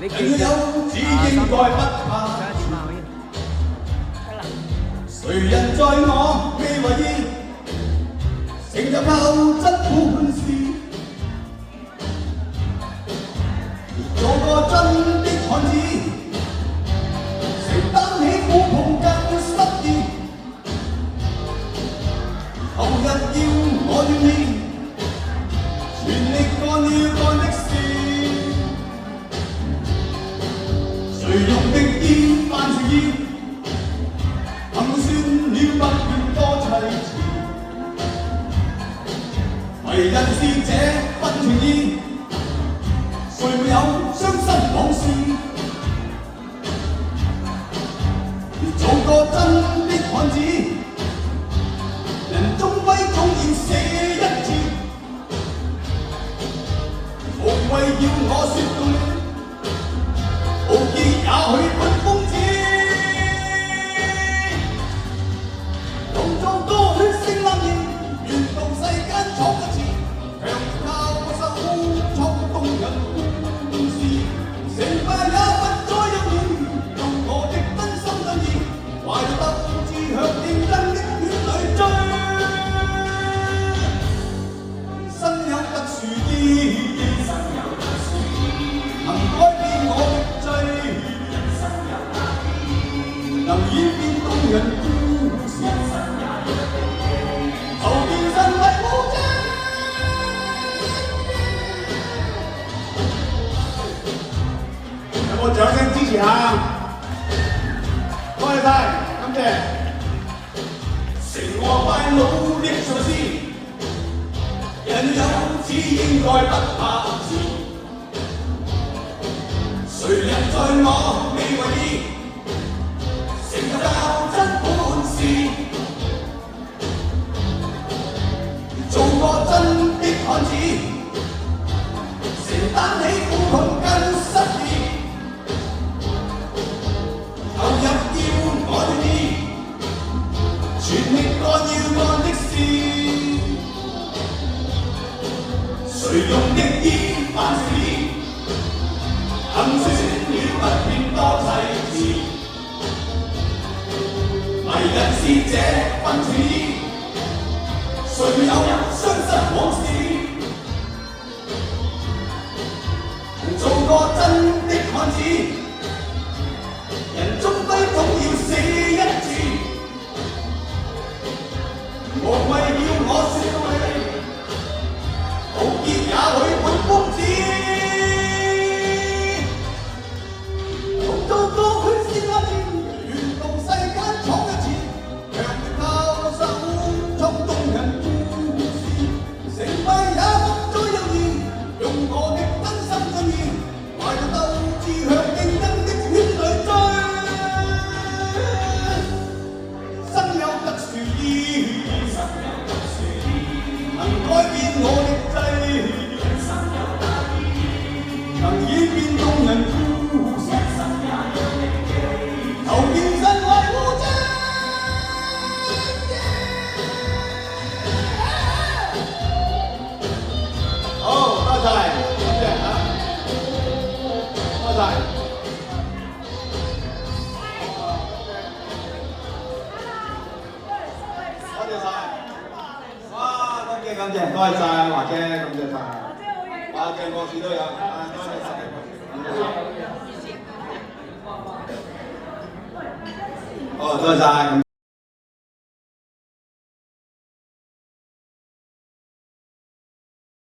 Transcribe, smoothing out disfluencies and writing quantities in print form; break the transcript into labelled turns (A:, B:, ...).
A: 你
B: 人要有只應該不怕。誰人在我未為意，成就靠真本事，做個真的漢子，承擔起苦痛更失意。後日要我願意，全力幹要幹的事。誰用的意萬情意，含算了不願多凄詞。為人是這份情意，誰沒有傷心往事？做個真的漢子，人終歸總要死一次。無謂要我說到你，傲氣也許本瘋子。同做個血性男兒，願到世間闖一次，強靠我手闖動人故事。成敗也不再猶豫，用我的真心真意，懷着鬥志向競爭的圈裏追。生有特殊意義，能改變我的際，能演變動人故事。後見神為無證，有冇掌聲支持下？多謝晒，感謝。成和敗努力嘗試，人有志應該不怕事。誰人在我未為意，成就靠真本事。做個真的漢子，承擔起苦痛跟失意。投入要我願意，全力幹要幹的事。誰用的意萬情意，行算了不便多凄詞。為人是這份情意，誰沒有傷心往事？做個真的漢子，人終歸總要死一次。無謂要我說到你，傲結也許本瘋子。同做個血性男兒，願到世間闖一次，強力靠手闖動人故事。成敗也不再猶豫，用我的真心真意，懷着鬥志向競爭的圈裏追。生有特殊意義，能改變我的際，能演變動人故事。求見神為無證。好，多謝，感謝啊，多謝。多謝晒。哇，感謝感謝，多謝晒華姐，感謝晒。華姐博士都有，啊，多謝晒。好，多謝晒。